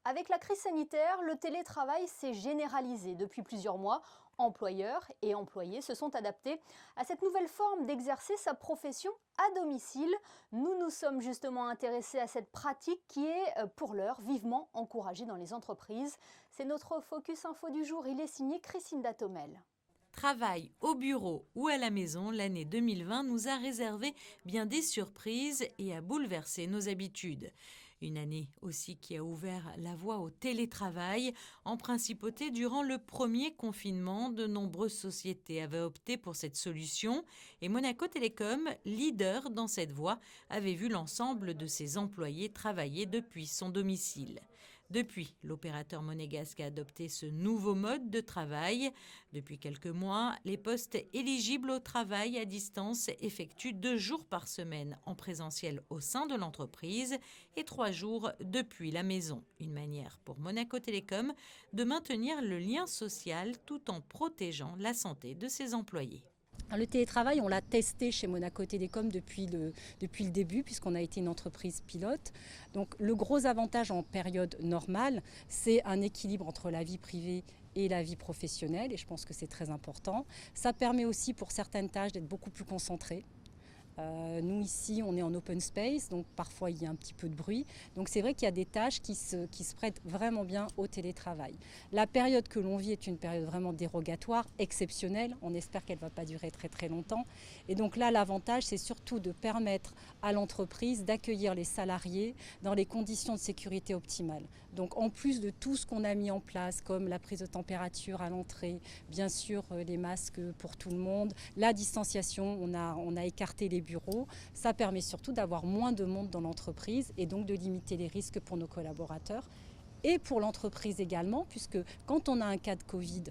Avec la crise sanitaire, le télétravail s'est généralisé depuis plusieurs mois. Employeurs et employés se sont adaptés à cette nouvelle forme d'exercer sa profession à domicile. Nous nous sommes justement intéressés à cette pratique qui est, pour l'heure, vivement encouragée dans les entreprises. C'est notre Focus Info du jour. Il est signé Christine Datomel. Travail au bureau ou à la maison, l'année 2020 nous a réservé bien des surprises et a bouleversé nos habitudes. Une année aussi qui a ouvert la voie au télétravail. En principauté, durant le premier confinement, de nombreuses sociétés avaient opté pour cette solution et Monaco Télécom, leader dans cette voie, avait vu l'ensemble de ses employés travailler depuis son domicile. Depuis, l'opérateur monégasque a adopté ce nouveau mode de travail. Depuis quelques mois, les postes éligibles au travail à distance effectuent 2 jours par semaine en présentiel au sein de l'entreprise et 3 jours depuis la maison. Une manière pour Monaco Télécom de maintenir le lien social tout en protégeant la santé de ses employés. Le télétravail, on l'a testé chez Monaco Télécom depuis le début, puisqu'on a été une entreprise pilote. Donc le gros avantage en période normale, c'est un équilibre entre la vie privée et la vie professionnelle, et je pense que c'est très important. Ça permet aussi pour certaines tâches d'être beaucoup plus concentrés. Nous ici on est en open space, donc parfois il y a un petit peu de bruit. Donc c'est vrai qu'il y a des tâches qui se prêtent vraiment bien au télétravail. La période que l'on vit est une période vraiment dérogatoire, exceptionnelle. On espère qu'elle ne va pas durer très très longtemps. Et donc là l'avantage c'est surtout de permettre à l'entreprise d'accueillir les salariés dans les conditions de sécurité optimales. Donc en plus de tout ce qu'on a mis en place comme la prise de température à l'entrée, bien sûr les masques pour tout le monde, la distanciation, on a écarté les bureaux, ça permet surtout d'avoir moins de monde dans l'entreprise et donc de limiter les risques pour nos collaborateurs et pour l'entreprise également, puisque quand on a un cas de Covid,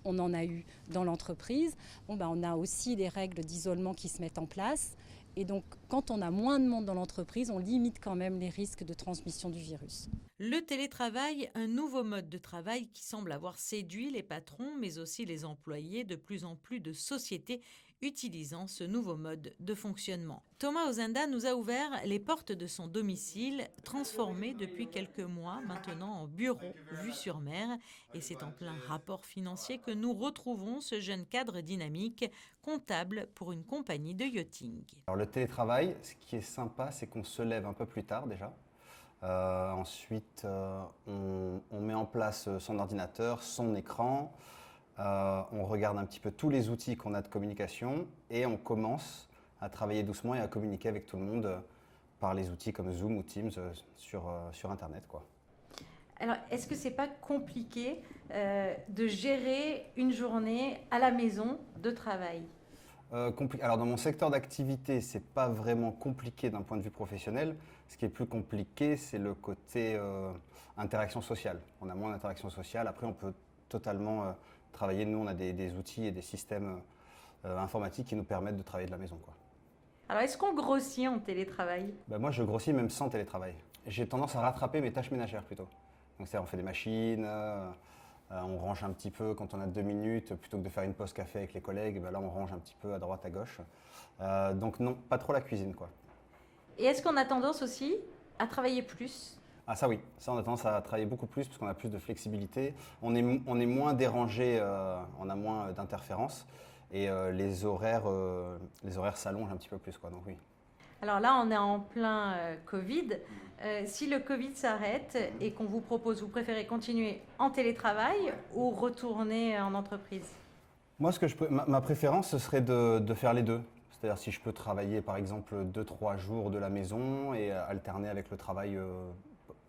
on en a eu dans l'entreprise, on a aussi les règles d'isolement qui se mettent en place. Et donc, quand on a moins de monde dans l'entreprise, on limite quand même les risques de transmission du virus. Le télétravail, un nouveau mode de travail qui semble avoir séduit les patrons, mais aussi les employés, de plus en plus de sociétés utilisant ce nouveau mode de fonctionnement. Thomas Ozenda nous a ouvert les portes de son domicile, transformé depuis quelques mois maintenant en bureau vue sur mer. Et c'est en plein rapport financier que nous retrouvons ce jeune cadre dynamique, comptable pour une compagnie de yachting. Alors le télétravail, ce qui est sympa, c'est qu'on se lève un peu plus tard déjà. Ensuite, on met en place son ordinateur, son écran. On regarde un petit peu tous les outils qu'on a de communication et on commence à travailler doucement et à communiquer avec tout le monde par les outils comme Zoom ou Teams sur Internet, quoi. Alors, est-ce que c'est pas compliqué de gérer une journée à la maison de travail ? Alors dans mon secteur d'activité, c'est pas vraiment compliqué d'un point de vue professionnel. Ce qui est plus compliqué, c'est le côté interaction sociale. On a moins d'interaction sociale. Après, on peut totalement travailler. Nous, on a des outils et des systèmes informatiques qui nous permettent de travailler de la maison, quoi. Alors, est-ce qu'on grossit en télétravail ? Moi, je grossis même sans télétravail. J'ai tendance à rattraper mes tâches ménagères plutôt. Donc, c'est-à-dire, on fait des machines. On range un petit peu quand on a 2 minutes, plutôt que de faire une pause café avec les collègues, là on range un petit peu à droite, à gauche. Donc non, pas trop la cuisine, quoi. Et est-ce qu'on a tendance aussi à travailler plus ? Ah ça oui, ça on a tendance à travailler beaucoup plus parce qu'on a plus de flexibilité. On est moins dérangé, on a moins d'interférences et les horaires s'allongent un petit peu plus, quoi, donc oui. Alors là, on est en plein Covid. Si le Covid s'arrête et qu'on vous propose, vous préférez continuer en télétravail ou retourner en entreprise ? Moi, ma préférence, ce serait de faire les deux. C'est-à-dire si je peux travailler par exemple 2-3 jours de la maison et alterner avec le travail,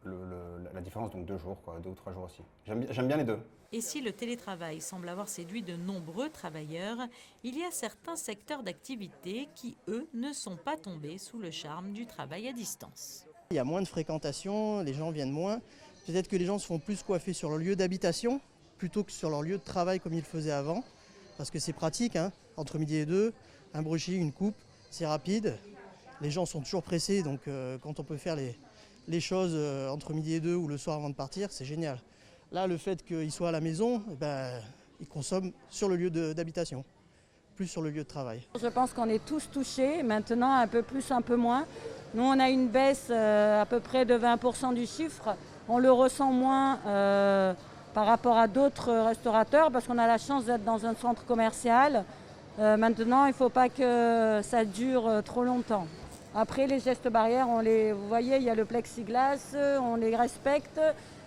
la différence, donc 2 jours, quoi, 2 ou 3 jours aussi. J'aime bien les deux. Et si le télétravail semble avoir séduit de nombreux travailleurs, il y a certains secteurs d'activité qui, eux, ne sont pas tombés sous le charme du travail à distance. Il y a moins de fréquentation, les gens viennent moins. Peut-être que les gens se font plus coiffer sur leur lieu d'habitation plutôt que sur leur lieu de travail comme ils le faisaient avant. Parce que c'est pratique, hein, entre midi et 2, un brushing, une coupe, c'est rapide. Les gens sont toujours pressés, donc quand on peut faire les choses entre midi et 2 ou le soir avant de partir, c'est génial. Là, le fait qu'ils soient à la maison, ils consomment sur le lieu d'habitation, plus sur le lieu de travail. Je pense qu'on est tous touchés, maintenant un peu plus, un peu moins. Nous, on a une baisse à peu près de 20% du chiffre, On le ressent moins par rapport à d'autres restaurateurs parce qu'on a la chance d'être dans un centre commercial. Maintenant, il ne faut pas que ça dure trop longtemps. Après, les gestes barrières, vous voyez, il y a le plexiglas, on les respecte,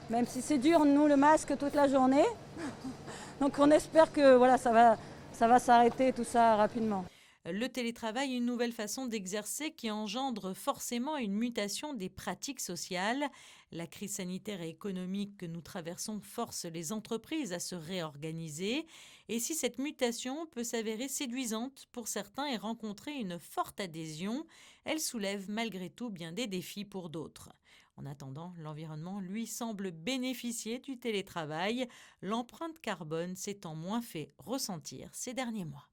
même si c'est dur, nous, le masque toute la journée. Donc on espère que voilà, ça va s'arrêter tout ça rapidement. Le télétravail, une nouvelle façon d'exercer qui engendre forcément une mutation des pratiques sociales. La crise sanitaire et économique que nous traversons force les entreprises à se réorganiser. Et si cette mutation peut s'avérer séduisante pour certains et rencontrer une forte adhésion, elle soulève malgré tout bien des défis pour d'autres. En attendant, l'environnement, lui, semble bénéficier du télétravail, l'empreinte carbone s'étant moins fait ressentir ces derniers mois.